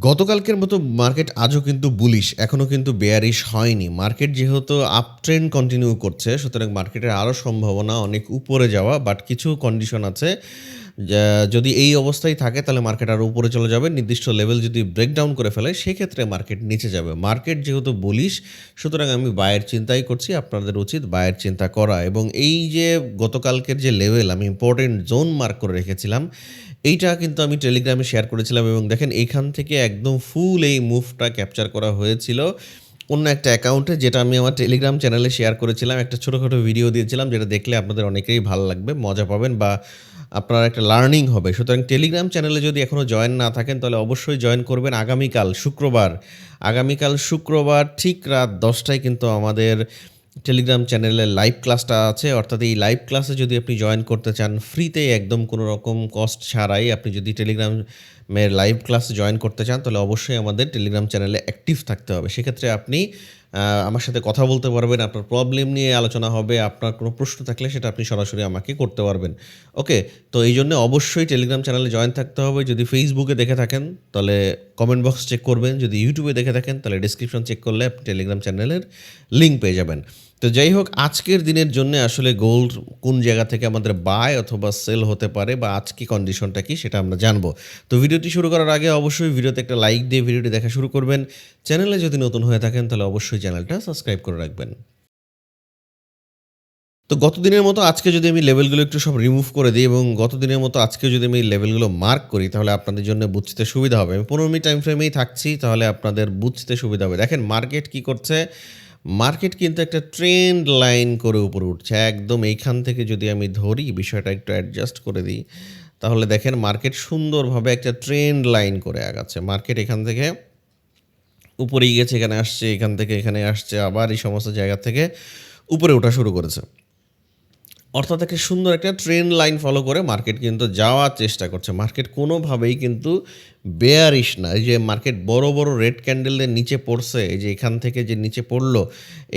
গতকালকের মতো মার্কেট আজও কিন্তু বুলিশ, এখনও কিন্তু বেয়ারিশ হয়নি। মার্কেট যেহেতু আপ ট্রেন্ড কন্টিনিউ করছে, সুতরাং মার্কেটের আরও সম্ভাবনা অনেক উপরে যাওয়া। বাট কিছু কন্ডিশন আছে, যদি এই অবস্থায় থাকে তাহলে মার্কেট আরও উপরে চলে যাবে। নির্দিষ্ট লেভেল যদি ব্রেকডাউন করে ফেলে সেক্ষেত্রে মার্কেট নিচে যাবে। মার্কেট যেহেতু বুলিশ, সুতরাং আমি বায়ের চিন্তাই করছি। আপনাদের উচিত বায়ের চিন্তা করা। এবং এই যে গতকালকের যে লেভেল আমি ইম্পর্টেন্ট জোন মার্ক করে রেখেছিলাম, এইটা কিন্তু আমি টেলিগ্রামে শেয়ার করেছিলাম এবং দেখেন এইখান থেকে একদম ফুল এই মুভটা ক্যাপচার করা হয়েছিল অন্য একটা অ্যাকাউন্টে, যেটা আমি আমার টেলিগ্রাম চ্যানেলে শেয়ার করেছিলাম। একটা ছোটোখাটো ভিডিও দিয়েছিলাম, যেটা দেখলে আপনাদের অনেকেরই ভালো লাগবে, মজা পাবেন বা আপনার একটা লার্নিং হবে। সুতরাং টেলিগ্রাম চ্যানেলে যদি এখনও জয়েন না থাকেন তাহলে অবশ্যই জয়েন করবেন। আগামীকাল শুক্রবার ঠিক রাত 10টায় কিন্তু আমাদের টেলিগ্রাম চ্যানেলে লাইভ ক্লাসটা আছে। অর্থাৎ এই লাইভ ক্লাসে যদি আপনি জয়েন করতে চান ফ্রিতে, একদম কোনো রকম কস্ট ছাড়াই, আপনি যদি টেলিগ্রামের লাইভ ক্লাসে জয়েন করতে চান তাহলে অবশ্যই আমাদের টেলিগ্রাম চ্যানেলে অ্যাক্টিভ থাকতে হবে। সেক্ষেত্রে আপনি আমার সাথে কথা বলতে পারবেন, আপনার প্রবলেম নিয়ে আলোচনা হবে, আপনার কোনো প্রশ্ন থাকলে সেটা আপনি সরাসরি আমাকে করতে পারবেন। ওকে, তো এই জন্য অবশ্যই টেলিগ্রাম চ্যানেলে জয়েন থাকতে হবে। যদি ফেসবুকে দেখে থাকেন তাহলে কমেন্ট বক্স চেক করবেন, যদি ইউটিউবে দেখে থাকেন তাহলে ডিসক্রিপশন চেক করলে আপনি টেলিগ্রাম চ্যানেলের লিঙ্ক পেয়ে যাবেন। তো যাই হোক, আজকের দিনের জন্য আসলে গোল্ড কোন জায়গা থেকে আমাদের বাই অথবা সেল হতে পারে বা আজকে কন্ডিশনটা কি সেটা আমরা জানবো। তো ভিডিওটি শুরু করার আগে অবশ্যই ভিডিওতে একটা লাইক দিয়ে ভিডিওটি দেখা শুরু করবেন। চ্যানেলে যদি নতুন হয়ে থাকেন তাহলে অবশ্যই চ্যানেলটা সাবস্ক্রাইব করে রাখবেন। তো গতদিনের মতো আজকে যদি আমি লেভেলগুলো একটু সব রিমুভ করে দিই এবং গতদিনের মতো আজকে যদি আমি লেভেলগুলো মার্ক করি তাহলে আপনাদের জন্য বুঝতে সুবিধা হবে। আমি 15 মিনিট টাইম ফ্রেমেই থাকছি, তাহলে আপনাদের বুঝতে সুবিধা হবে। দেখেন মার্কেট কি করছে। মার্কেট কিন্তু একটা ট্রেন্ড লাইন করে উপরে উঠছে একদম। এইখান থেকে যদি আমি ধরি, বিষয়টা একটু অ্যাডজাস্ট করে দিই, তাহলে দেখেন মার্কেট সুন্দরভাবে একটা ট্রেন্ড লাইন করে আগাচ্ছে। মার্কেট এখান থেকে উপরে গেছে, এখানে আসছে, এখান থেকে এখানে আসছে, আবার এই সমস্ত জায়গা থেকে উপরে ওঠা শুরু করেছে। অর্থাৎ একটা সুন্দর একটা ট্রেন্ড লাইন ফলো করে মার্কেট কিন্তু যাওয়ার চেষ্টা করছে। মার্কেট কোনোভাবেই কিন্তু বেয়ারিশ না। এই যে মার্কেট বড় বড় রেড ক্যান্ডেলের নিচে পড়ছে, এই যে এখান থেকে যে নিচে পড়লো,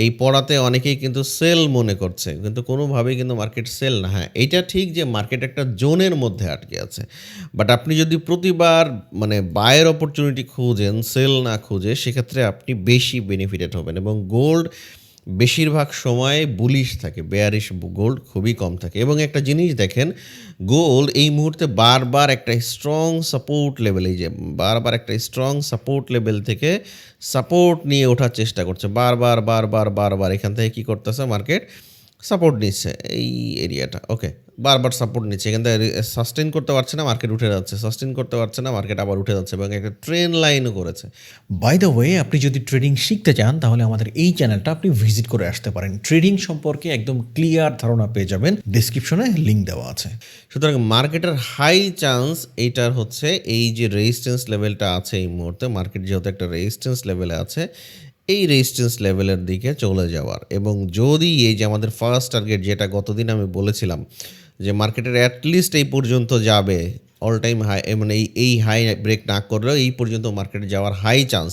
এই পড়াতে অনেকেই কিন্তু সেল মনে করছে, কিন্তু কোনোভাবেই কিন্তু মার্কেট সেল না। হ্যাঁ, এইটা ঠিক যে মার্কেট একটা জোনের মধ্যে আটকে আছে, বাট আপনি যদি প্রতিবার মানে বায়ের অপরচুনিটি খুঁজেন, সেল না খুঁজে, সেক্ষেত্রে আপনি বেশি বেনিফিটেড হবেন। এবং গোল্ড বেশিরভাগ সময় বুলিশ থাকে, বেয়ারিশ গোল্ড খুবই কম থাকে। এবং একটা জিনিস দেখেন, গোল্ড এই মুহূর্তে বারবার একটা স্ট্রং সাপোর্ট লেভেল, এই যে বারবার একটা স্ট্রং সাপোর্ট লেভেল থেকে সাপোর্ট নিয়ে ওঠার চেষ্টা করছে, বারবার বারবার বারবার এখান থেকে কী করতেছে, মার্কেট সাপোর্ট নিচ্ছে এই এরিয়াটা। ওকে, বারবার সাপোর্ট নিচ্ছে, এখান থেকে সাস্টেন করতে পারছে না, মার্কেট উঠে যাচ্ছে, সাস্টেন করতে পারছে না, মার্কেট আবার উঠে যাচ্ছে এবং একটা ট্রেন লাইনও করেছে। বাই দ্য ওয়ে, আপনি যদি ট্রেডিং শিখতে চান তাহলে আমাদের এই চ্যানেলটা আপনি ভিজিট করে আসতে পারেন। ট্রেডিং সম্পর্কে একদম ক্লিয়ার ধারণা পেয়ে যাবেন, ডেসক্রিপশনে লিঙ্ক দেওয়া আছে। সুতরাং মার্কেটের হাই চান্স এইটার হচ্ছে এই যে রেজিস্ট্যান্স লেভেলটা আছে এই মুহূর্তে, মার্কেট যেহেতু একটা রেজিস্ট্যান্স লেভেলে আছে, এই রেজিস্ট্যান্স লেভেলের দিকে চলে যাওয়ার। এবং যদি এই যে আমাদের ফার্স্ট টার্গেট, যেটা গতদিন আমি বলেছিলাম যে মার্কেটের অ্যাটলিস্ট এই পর্যন্ত যাবে, অল টাইম হাই, মানে এই হাই ব্রেক না করলেও এই পর্যন্ত মার্কেটে যাওয়ার হাই চান্স।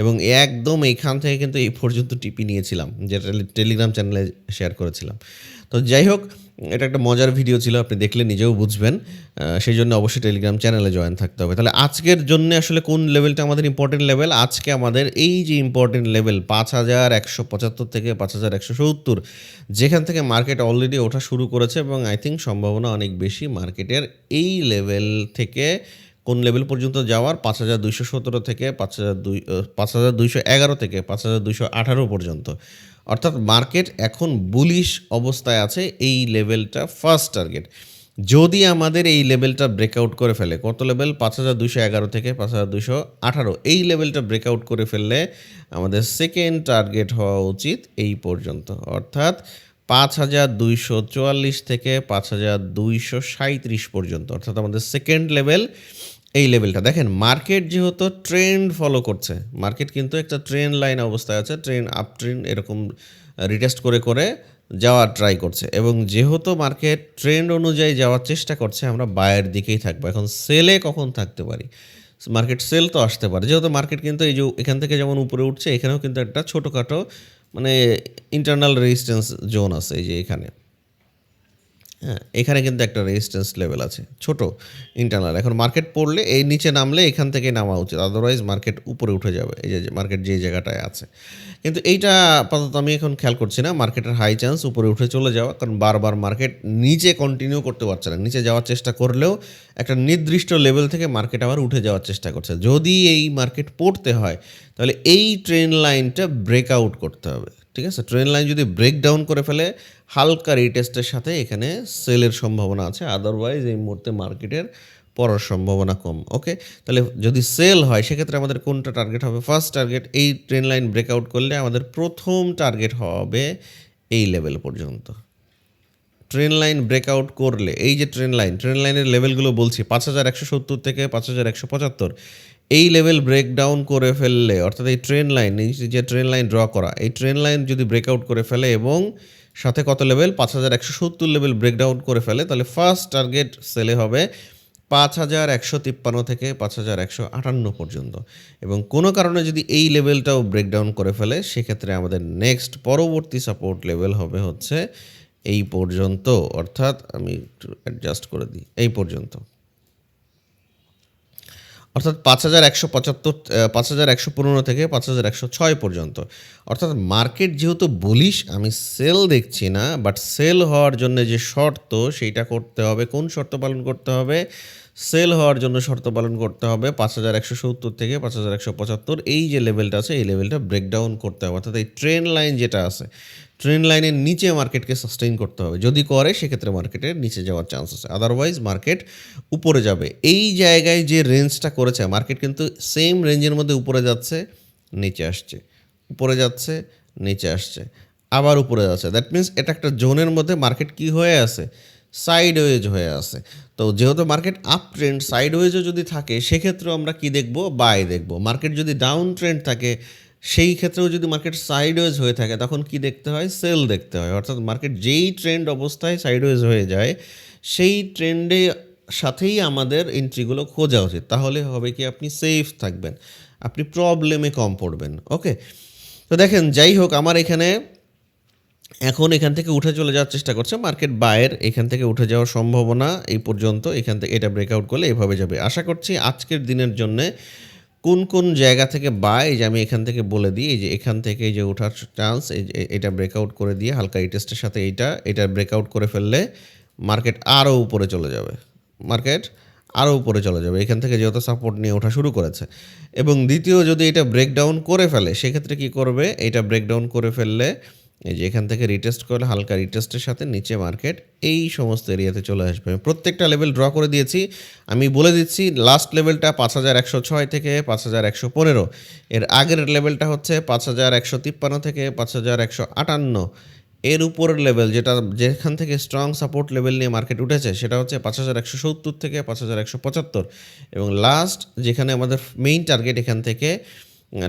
এবং একদম এইখান থেকে কিন্তু এই পর্যন্ত টিপি নিয়েছিলাম, যেটা টেলিগ্রাম চ্যানেলে শেয়ার করেছিলাম। তো যাই হোক, এটা একটা মজার ভিডিও ছিল, আপনি দেখলে নিজেও বুঝবেন। সেই জন্য অবশ্যই টেলিগ্রাম চ্যানেলে জয়েন থাকতে হবে। তাহলে আজকের জন্য আসলে কোন লেভেলটা আমাদের ইম্পর্টেন্ট লেভেল, আজকে আমাদের এই যে ইম্পর্টেন্ট লেভেল 5175 থেকে 5170, যেখান থেকে মার্কেট অলরেডি ওঠা শুরু করেছে এবং আই থিঙ্ক সম্ভাবনা অনেক বেশি মার্কেটের এই লেভেল থেকে কোন লেভেল পর্যন্ত যাওয়ার, 5217 থেকে 5211 থেকে 5218 পর্যন্ত। অর্থাৎ মার্কেট এখন বুলিশ অবস্থায় আছে, এই লেভেলটা ফার্স্ট টার্গেট। যদি আমাদের এই লেভেলটা ব্রেকআউট করে ফেলে, কত লেভেল, 5211 থেকে 5218, এই লেভেলটা ব্রেকআউট করে ফেললে আমাদের সেকেন্ড টার্গেট হওয়া উচিত এই পর্যন্ত, অর্থাৎ 5244 থেকে 5237 পর্যন্ত। অর্থাৎ আমাদের সেকেন্ড লেভেল এই লেভেলটা। দেখেন মার্কেট যেহেতু ট্রেন্ড ফলো করছে, মার্কেট কিন্তু একটা ট্রেন্ড লাইন অবস্থায় আছে, ট্রেন্ড আপ ট্রেন্ড এরকম রিটেস্ট করে করে যাওয়ার ট্রাই করছে। এবং যেহেতু মার্কেট ট্রেন্ড অনুযায়ী যাওয়ার চেষ্টা করছে, আমরা বায়ের দিকেই থাকবো। এখন সেলে কখন থাকতে পারি, মার্কেট সেল তো আসতে পারে, যেহেতু মার্কেট কিন্তু এই যে এখান থেকে যেমন উপরে উঠছে, এখানেও কিন্তু একটা ছোটোখাটো মানে ইন্টারনাল রেজিস্ট্যান্স জোন আছে, এই যে এখানে হ্যাঁ, এখানে কিন্তু একটা রেজিস্ট্যান্স লেভেল আছে। ছোট ইন্টারনাল। এখন মার্কেট পড়লে এই নিচে নামলে এখান থেকে নামা উচিত। আদারওয়াইজ মার্কেট উপরে উঠে যাবে। এই যে মার্কেট যে জায়গাটায় আছে। কিন্তু এইটা আপাতত আমি এখন খেয়াল করছি না। মার্কেটের হাই চান্স উপরে উঠে চলে যাওয়া। কারণ বারবার মার্কেট নিচে কন্টিনিউ করতে পারছে না। নিচে যাওয়ার চেষ্টা করলেও একটা নির্দিষ্ট লেভেল থেকে মার্কেট আবার উঠে যাওয়ার চেষ্টা করছে। যদি এই মার্কেট পড়তে হয় তাহলে এই ট্রেন্ড লাইনটা ব্রেকআউট করতে হবে। ঠিক আছে? ট্রেন্ড লাইন যদি ব্রেক ডাউন করে ফেলে হালকা রিটেস্টের সাথে এখানে সেলের সম্ভাবনা আছে। আদারওয়াইজ এই মুহূর্তে মার্কেটের পড়ার সম্ভাবনা কম। ওকে? তাহলে যদি সেল হয় সেক্ষেত্রে আমাদের কোনটা টার্গেট হবে? ফার্স্ট টার্গেট এই ট্রেন্ড লাইন ব্রেকআউট করলে আমাদের প্রথম টার্গেট হবে এই লেভেল পর্যন্ত। ট্রেন্ড লাইন ব্রেকআউট করলে এই যে ট্রেন্ড লাইনের লেভেলগুলো বলছি ৫,১৭০ থেকে ৫,১৭৫ এই লেভেল ব্রেকডাউন করে ফেললে অর্থাৎ এই ট্রেন্ড লাইন যে ট্রেন্ড লাইন ড্র করা এই ট্রেন্ড লাইন যদি ব্রেকআউট করে ফেলে এবং সাথে কত লেভেল ৫,১৭০ লেভেল ব্রেকডাউন করে ফেলে তাহলে ফার্স্ট টার্গেট সেলে হবে ৫,১৫৩ থেকে ৫,১৫৮ পর্যন্ত এবং কোনো কারণে যদি এই লেভেলটাও ব্রেকডাউন করে ফেলে সেক্ষেত্রে আমাদের নেক্সট পরবর্তী সাপোর্ট লেভেল হবে হচ্ছে এই পর্যন্ত অর্থাৎ আমি একটু অ্যাডজাস্ট করে দিই এই পর্যন্ত অর্থাৎ ৫,১৭৫ ৫,১১৫ থেকে ৫,১০৬ পর্যন্ত অর্থাৎ মার্কেট যেহেতু বুলিশ আমি সেল দেখছি না বাট সেল হওয়ার জন্য যে শর্ত সেইটা করতে হবে কোন শর্ত পালন করতে হবে সেল হওয়ার জন্য শর্ত পালন করতে হবে ৫,১৭০ থেকে ৫,১৭৫ এই যে লেভেলটা আছে এই লেভেলটা ব্রেকডাউন করতে হবে অর্থাৎ এই ট্রেন্ড লাইন যেটা আছে ট্রেন্ড লাইনের নিচে মার্কেটকে সাস্টেইন করতে হবে যদি করে সেক্ষেত্রে মার্কেটের নিচে যাওয়ার চান্স আছে আদারওয়াইজ মার্কেট উপরে যাবে এই জায়গায় যে রেঞ্জটা করেছে মার্কেট কিন্তু সেম রেঞ্জের মধ্যে উপরে যাচ্ছে নিচে আসছে উপরে যাচ্ছে নিচে আসছে আবার উপরে যাচ্ছে দ্যাট মিন্স এটা একটা জোনের মধ্যে মার্কেট কি হয়ে আছে সাইডওয়েজ হয়ে আছে তো যেহেতু মার্কেট আপ ট্রেন্ড সাইডওয়েজও যদি থাকে সেক্ষেত্রেও আমরা কি দেখব বাই দেখব মার্কেট যদি ডাউন ট্রেন্ড থাকে সেই ক্ষেত্রেও যদি মার্কেট সাইডওয়েজ হয়ে থাকে তখন কি দেখতে হয় সেল দেখতে হয় অর্থাৎ মার্কেট যেই ট্রেন্ড অবস্থায় সাইডওয়েজ হয়ে যায় সেই ট্রেন্ডে সাথেই আমাদের এন্ট্রিগুলো খোঁজা উচিত তাহলে হবে কি আপনি সেফ থাকবেন আপনি প্রবলেমে কম পড়বেন ওকে তো দেখেন যাই হোক আমার এখানে এখন এখান থেকে উঠে চলে যাওয়ার চেষ্টা করছে মার্কেট বায়ের এখান থেকে উঠে যাওয়ার সম্ভাবনা এই পর্যন্ত এখান থেকে এটা ব্রেকআউট করলে এভাবে যাবে আশা করছি আজকের দিনের জন্যে কোন কোন জায়গা থেকে বাই যে আমি এখান থেকে বলে দিই এই যে এখান থেকে এই যে ওঠার চান্স এটা ব্রেকআউট করে দিয়ে হালকা টেস্টের সাথে এটা ব্রেকআউট করে ফেললে মার্কেট আরও উপরে চলে যাবে মার্কেট আরও উপরে চলে যাবে এখান থেকে যেহেতু সাপোর্ট নিয়ে ওঠা শুরু করেছে এবং দ্বিতীয় যদি এটা ব্রেকডাউন করে ফেলে সেক্ষেত্রে কী করবে এটা ব্রেকডাউন করে ফেললে এই যে এখান থেকে রিটেস্ট করলে হালকা রিটেস্টের সাথে নিচে মার্কেট এই সমস্ত এরিয়াতে চলে আসবে প্রত্যেকটা লেভেল ড্র করে দিয়েছি আমি বলে দিচ্ছি লাস্ট লেভেলটা ৫,১০৬ থেকে ৫,১১৫ এর আগের লেভেলটা হচ্ছে ৫,১৫৩ থেকে ৫,১৫৮ এর উপরের লেভেল যেখান থেকে স্ট্রং সাপোর্ট লেভেল নিয়ে মার্কেট উঠেছে সেটা হচ্ছে ৫,১৭০ থেকে ৫,১৭৫ এবং লাস্ট যেখানে আমাদের মেইন টার্গেট এখান থেকে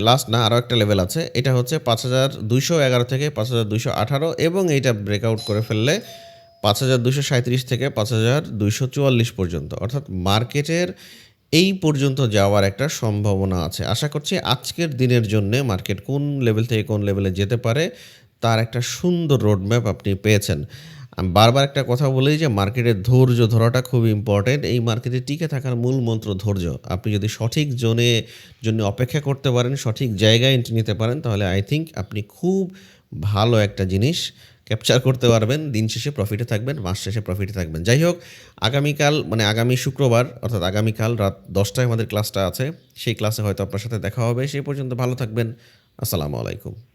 লাস্ট না আরও একটা লেভেল আছে এটা হচ্ছে ৫,২১১ থেকে ৫,২১৮ এবং এইটা ব্রেকআউট করে ফেললে ৫,২৩৭ থেকে ৫,২৪৪ পর্যন্ত অর্থাৎ মার্কেটের এই পর্যন্ত যাওয়ার একটা সম্ভাবনা আছে আশা করছি আজকের দিনের জন্য মার্কেট কোন লেভেল থেকে কোন লেভেলে যেতে পারে তার একটা সুন্দর রোডম্যাপ আপনি পেয়েছেন আমি বারবার একটা কথা বলি যে মার্কেটের ধৈর্য ধরাটা খুব ইম্পর্টেন্ট এই মার্কেটে টিকে থাকার মূল মন্ত্র ধৈর্য আপনি যদি সঠিক জন্য অপেক্ষা করতে পারেন সঠিক জায়গায় এন্ট্রি নিতে পারেন তাহলে আই থিঙ্ক আপনি খুব ভালো একটা জিনিস ক্যাপচার করতে পারবেন দিন শেষে প্রফিটে থাকবেন মাস শেষে প্রফিটে থাকবেন যাই হোক আগামীকাল মানে আগামী শুক্রবার অর্থাৎ আগামীকাল রাত 10টায় আমাদের ক্লাসটা আছে সেই ক্লাসে হয়তো আপনার সাথে দেখা হবে সেই পর্যন্ত ভালো থাকবেন আসসালামু আলাইকুম